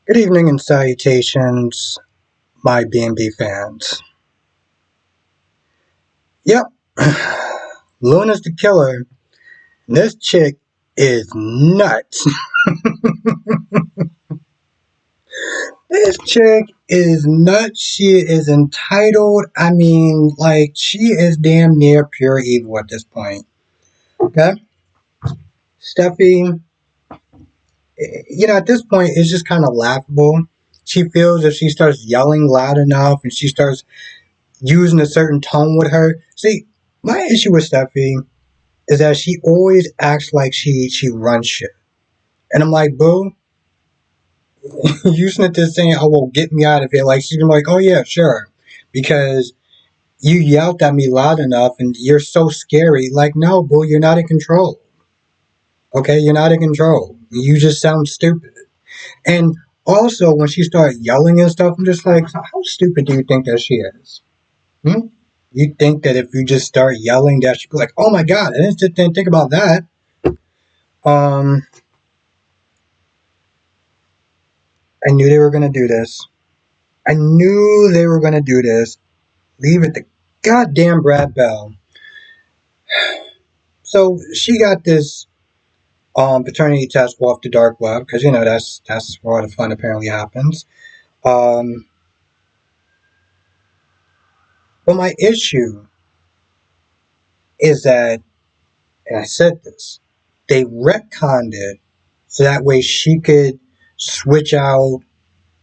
Good evening and salutations, my B&B fans. Yep, Luna's the killer. This chick is nuts. This chick is nuts. She is entitled. I mean, like, she is damn near pure evil at this point. Okay? Steffi, at this point, it's just kind of laughable. She feels if she starts yelling loud enough and she starts using a certain tone with her. See, my issue with Steffi is that she always acts like she runs shit. And I'm like, boo, you shouldn't just saying, oh well, get me out of here. Like she's gonna be like, oh yeah, sure. Because you yelled at me loud enough and you're so scary. Like, no, boo, you're not in control. Okay, you're not in control. You just sound stupid. And also when she started yelling and stuff, I'm just like, so how stupid do you think that she is? Hmm? You think that if you just start yelling that she'd be like, oh my god, I didn't think about that. Um I knew they were gonna do this. I knew they were going to do this. Leave it to goddamn Brad Bell. So she got this paternity test off the dark web because that's where all the fun apparently happens. Um, but my issue is that, and I said this, they retconned it so that way she could switch out,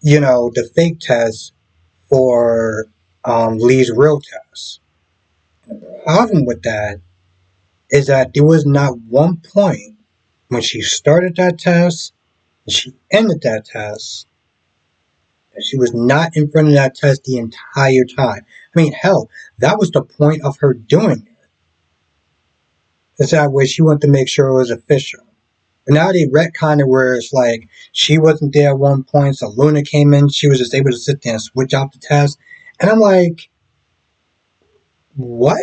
the fake test for Lee's real test. The problem with that is that there was not one point when she started that test and she ended that test, and she was not in front of that test the entire time. I mean, hell, that was the point of her doing it. It's that way she wanted to make sure it was official. But now they retconned it where it's like she wasn't there at one point, so Luna came in, she was just able to sit there and switch out the test. And I'm like, what?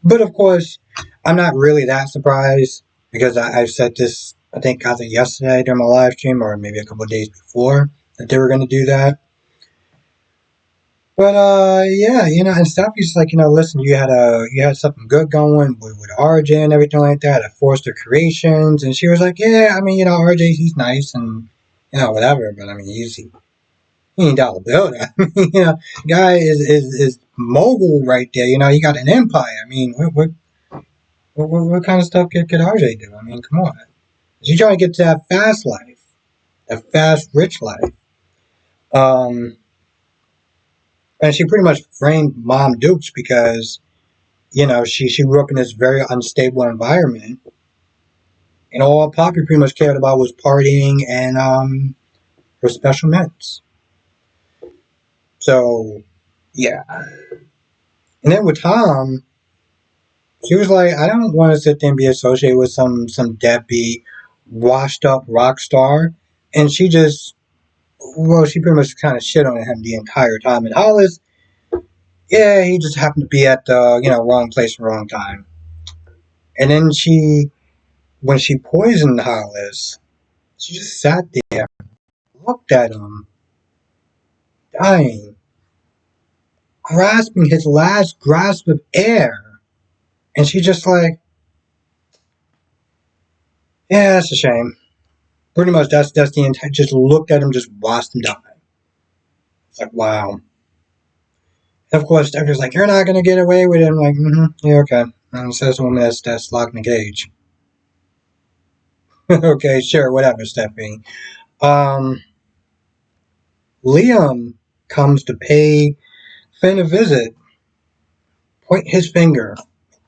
But of course, I'm not really that surprised because I've said this, I think, either yesterday during my live stream or maybe a couple of days before that they were going to do that. But yeah, and Steffi's like, listen, you had something good going with RJ and everything like that at Forster Creations, and she was like, yeah, I mean, RJ, he's nice and whatever, but I mean, he ain't dollar bill. I mean, guy is mogul right there. He got an empire. I mean, what kind of stuff could RJ do? I mean, come on. She's trying to get to that fast life, that fast, rich life. Um, and she pretty much framed Mom Dukes because, she grew up in this very unstable environment. And all Poppy pretty much cared about was partying and her special meds. So, yeah. And then with Tom, she was like, I don't want to sit there and be associated with some deadbeat, washed up rock star. And she pretty much kind of shit on him the entire time. And Hollis, yeah, he just happened to be at the wrong place, wrong time. And then when she poisoned Hollis, she just sat there, looked at him, dying, grasping his last grasp of air, and she just like, yeah, that's a shame. Pretty much, that's the entire. Just looked at him, just watched him die. It's like, wow. And of course, Stephanie's like, you're not gonna get away with it. I'm like, yeah, okay. And says the woman that's locked in a cage. Okay, sure, whatever, Stephanie. Um, Liam comes to pay Finn a visit, point his finger,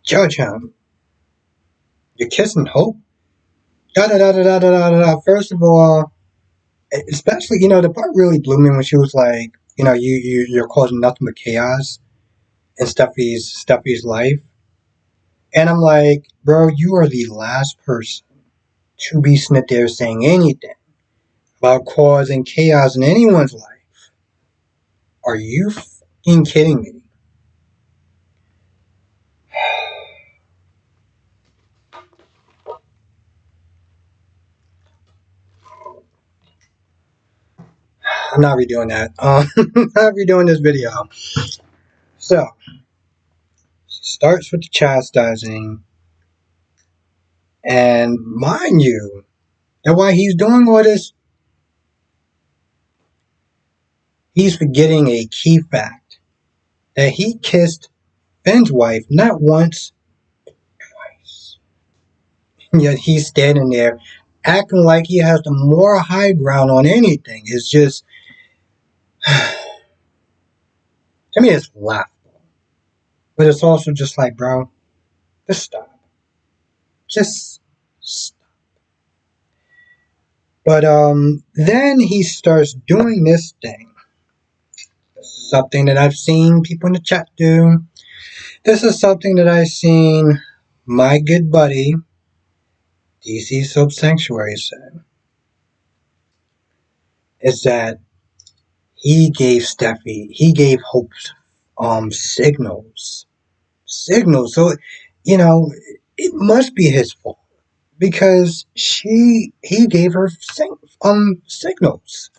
judge him. You're kissing Hope? Da da da da da da da da. First of all, especially, the part really blew me when she was like, you're causing nothing but chaos in Steffi's life. And I'm like, bro, you are the last person to be sitting there saying anything about causing chaos in anyone's life. Are you fucking kidding me? I'm not redoing that. Not redoing this video. So, starts with the chastising, and mind you, that while he's doing all this, he's forgetting a key fact that he kissed Finn's wife not once, twice. Yet he's standing there acting like he has the moral high ground on anything. It's just, to me, it's laughable. But it's also just like, bro, just stop. Just stop. But then he starts doing this thing. This is something that I've seen people in the chat do. This is something that I've seen my good buddy DC Soap Sanctuary say. Is that he gave Hope signals. Signals. So, you know, it must be his fault. Because he gave her signals.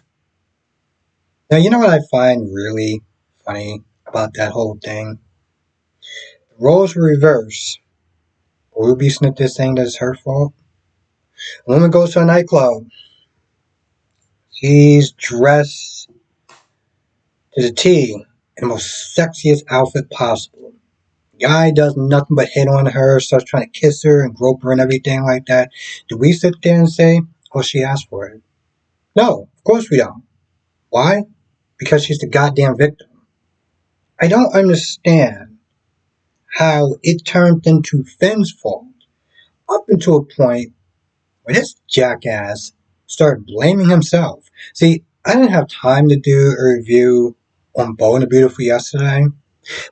Now, you know what I find really funny about that whole thing? The roles were reversed. Ruby Smith is saying that it's her fault. A woman goes to a nightclub. She's dressed to the T in the most sexiest outfit possible. The guy does nothing but hit on her, starts trying to kiss her and grope her and everything like that. Do we sit there and say, oh, she asked for it? No, of course we don't. Why? Because she's the goddamn victim. I don't understand how it turned into Finn's fault up until a point where this jackass started blaming himself. See, I didn't have time to do a review on Bold and the Beautiful yesterday.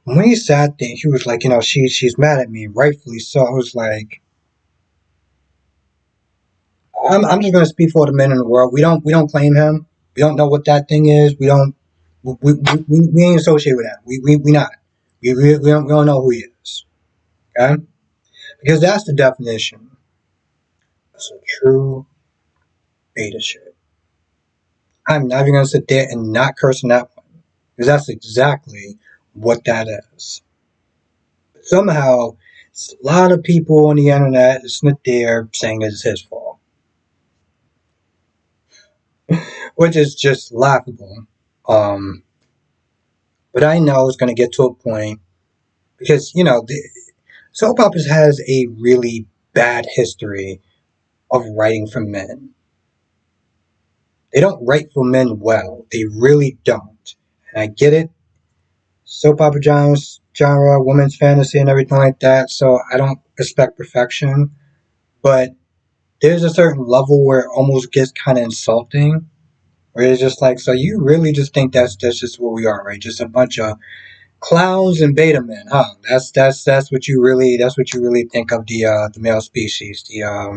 When he sat there, he was like, she's mad at me, rightfully so. I was like, I'm just gonna speak for all the men in the world. We don't claim him. We don't know what that thing is. We ain't associated with that. We not. We don't know who he is. Okay? Because that's the definition. It's a true beta shit. I'm not even gonna sit there and not curse on that one. Because that's exactly what that is. But somehow, a lot of people on the internet is not there saying it's his fault. Which is just laughable. But I know it's going to get to a point because, soap operas has a really bad history of writing for men. They don't write for men well. They really don't. And I get it. Soap opera genre, women's fantasy and everything like that. So I don't expect perfection. But there's a certain level where it almost gets kind of insulting. Where it's just like, so you really just think that's just what we are, right? Just a bunch of clowns and beta men, huh? That's what you really think of the male species. I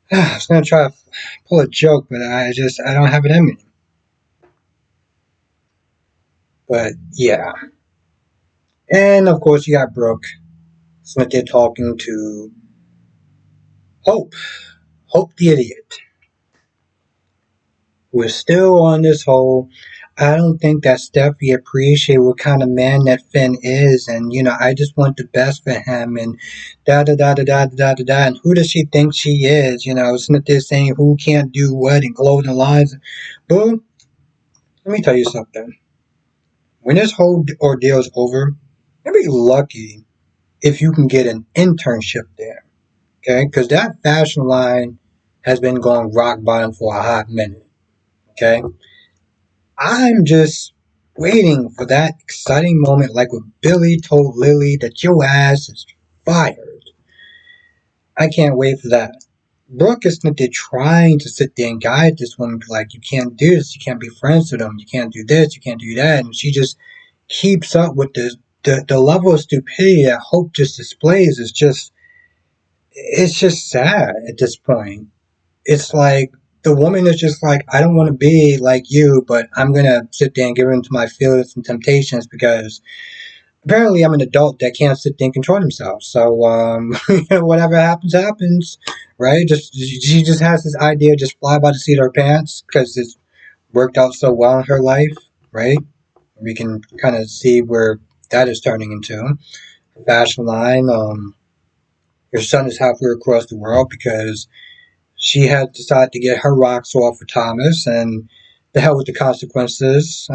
was gonna try to pull a joke, but I don't have it in me. But yeah, and of course you got Brooke Smith there talking to Hope the idiot, who is still on this whole. I don't think that Steffi appreciates what kind of man that Finn is, and I just want the best for him, and da da da da da da da da. And who does she think she is? Isn't there saying who can't do what and clothing lines? Boom. Let me tell you something. When this whole ordeal is over, you'll be lucky if you can get an internship there, okay? Because that fashion line has been going rock bottom for a hot minute, okay? I'm just waiting for that exciting moment like when Billy told Lily that your ass is fired. I can't wait for that. Brooke is not there trying to sit there and guide this woman, like, you can't do this, you can't be friends with them, you can't do this, you can't do that, and she just keeps up with the level of stupidity that Hope just displays it's just sad at this point. It's like the woman is just like, I don't want to be like you, but I'm going to sit there and give in to my feelings and temptations because apparently I'm an adult that can't sit there and control themselves. So, whatever happens, right? She just has this idea, just fly by the seat of her pants because worked out so well in her life, right? We can kind of see where that is turning into. Fashion line. Her son is halfway across the world because she had decided to get her rocks off for Thomas, and the hell with the consequences.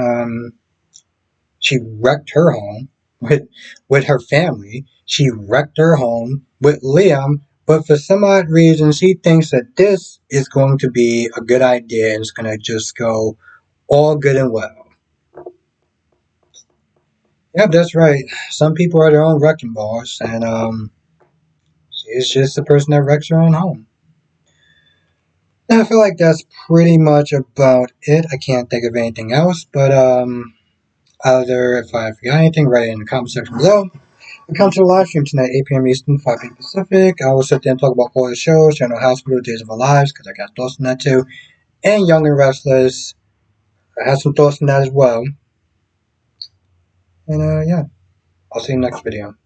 She wrecked her home with her family. She wrecked her home with Liam, but for some odd reason, she thinks that this is going to be a good idea and it's going to just go all good and well. Yep, that's right. Some people are their own wrecking balls, and she's just the person that wrecks her own home. And I feel like that's pretty much about it. I can't think of anything else, but either if I forgot anything, write it in the comment section below. Come to the live stream tonight, 8 p.m. Eastern, 5 p.m. Pacific. I will sit there and talk about all the shows, General Hospital, Days of Our Lives, because I got thoughts on that too, and Young and Restless. I have some thoughts on that as well. And yeah, I'll see you in the next video.